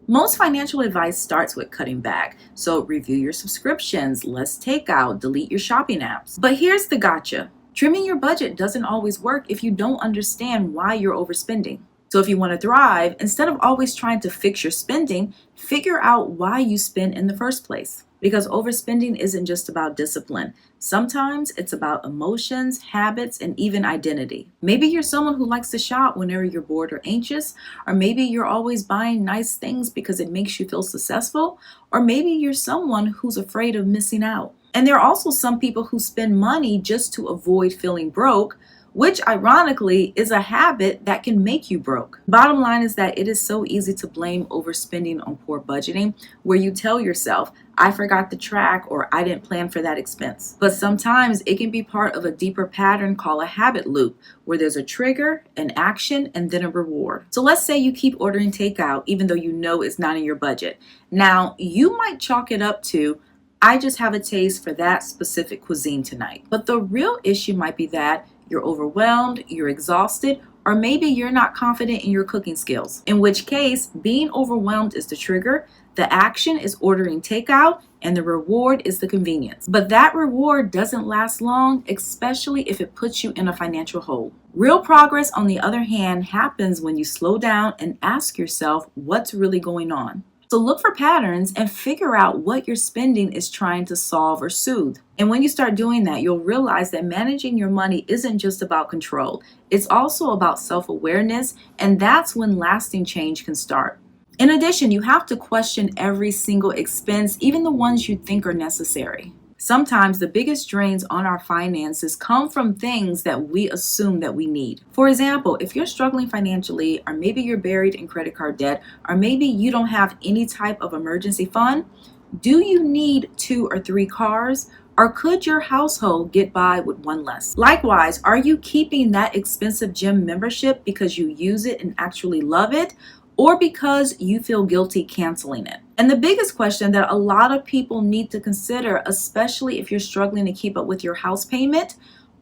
Most financial advice starts with cutting back. So review your subscriptions, less takeout, delete your shopping apps. But here's the gotcha. Trimming your budget doesn't always work if you don't understand why you're overspending. So if you want to thrive, instead of always trying to fix your spending, figure out why you spend in the first place. Because overspending isn't just about discipline. Sometimes it's about emotions, habits, and even identity. Maybe you're someone who likes to shop whenever you're bored or anxious, or maybe you're always buying nice things because it makes you feel successful, or maybe you're someone who's afraid of missing out. And there are also some people who spend money just to avoid feeling broke, which ironically is a habit that can make you broke. Bottom line is that it is so easy to blame overspending on poor budgeting, where you tell yourself, I forgot the track or I didn't plan for that expense. But sometimes it can be part of a deeper pattern called a habit loop, where there's a trigger, an action, and then a reward. So let's say you keep ordering takeout even though you know it's not in your budget. Now, you might chalk it up to, I just have a taste for that specific cuisine tonight. But the real issue might be that you're overwhelmed, you're exhausted, or maybe you're not confident in your cooking skills. In which case, being overwhelmed is the trigger, the action is ordering takeout, and the reward is the convenience. But that reward doesn't last long, especially if it puts you in a financial hole. Real progress, on the other hand, happens when you slow down and ask yourself what's really going on. So look for patterns and figure out what your spending is trying to solve or soothe. And when you start doing that, you'll realize that managing your money isn't just about control. It's also about self-awareness, and that's when lasting change can start. In addition, you have to question every single expense, even the ones you think are necessary. Sometimes the biggest drains on our finances come from things that we assume that we need. For example, if you're struggling financially, or maybe you're buried in credit card debt, or maybe you don't have any type of emergency fund, do you need 2 or 3 cars? Or could your household get by with one less? Likewise, are you keeping that expensive gym membership because you use it and actually love it, or because you feel guilty canceling it? And the biggest question that a lot of people need to consider, especially if you're struggling to keep up with your house payment,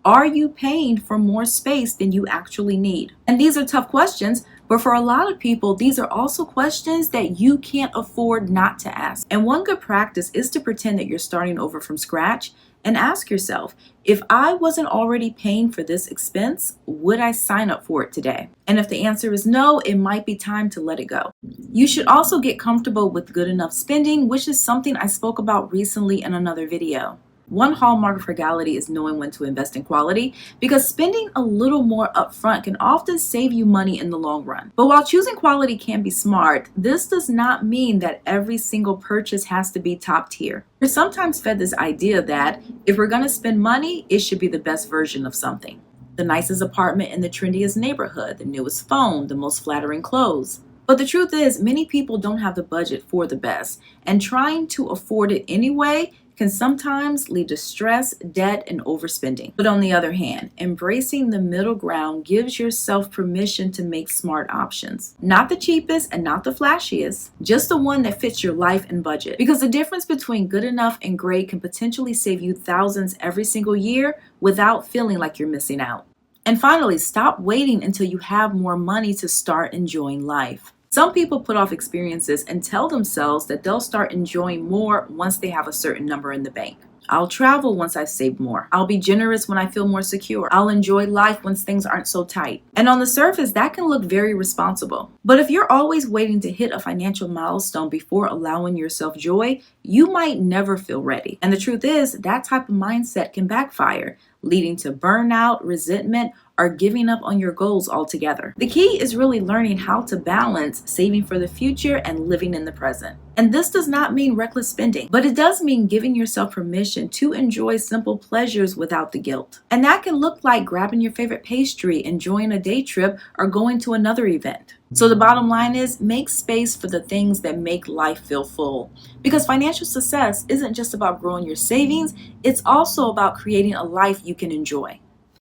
are you paying for more space than you actually need? And these are tough questions, but for a lot of people, these are also questions that you can't afford not to ask. And one good practice is to pretend that you're starting over from scratch and ask yourself, if I wasn't already paying for this expense, would I sign up for it today? And if the answer is no, it might be time to let it go. You should also get comfortable with good enough spending, which is something I spoke about recently in another video. One hallmark of frugality is knowing when to invest in quality, because spending a little more upfront can often save you money in the long run. But while choosing quality can be smart, this does not mean that every single purchase has to be top tier. We're sometimes fed this idea that if we're going to spend money, it should be the best version of something. The nicest apartment in the trendiest neighborhood, the newest phone, the most flattering clothes. But the truth is, many people don't have the budget for the best, and trying to afford it anyway can sometimes lead to stress, debt, and overspending. But on the other hand, embracing the middle ground gives yourself permission to make smart options. Not the cheapest and not the flashiest, just the one that fits your life and budget. Because the difference between good enough and great can potentially save you thousands every single year without feeling like you're missing out. And finally, stop waiting until you have more money to start enjoying life. Some people put off experiences and tell themselves that they'll start enjoying more once they have a certain number in the bank. I'll travel once I've saved more. I'll be generous when I feel more secure. I'll enjoy life once things aren't so tight. And on the surface, that can look very responsible. But if you're always waiting to hit a financial milestone before allowing yourself joy, you might never feel ready. And the truth is, that type of mindset can backfire, leading to burnout, resentment, or giving up on your goals altogether. The key is really learning how to balance saving for the future and living in the present. And this does not mean reckless spending, but it does mean giving yourself permission to enjoy simple pleasures without the guilt. And that can look like grabbing your favorite pastry, enjoying a day trip, or going to another event. So the bottom line is, make space for the things that make life feel full. Because financial success isn't just about growing your savings, it's also about creating a life you can enjoy.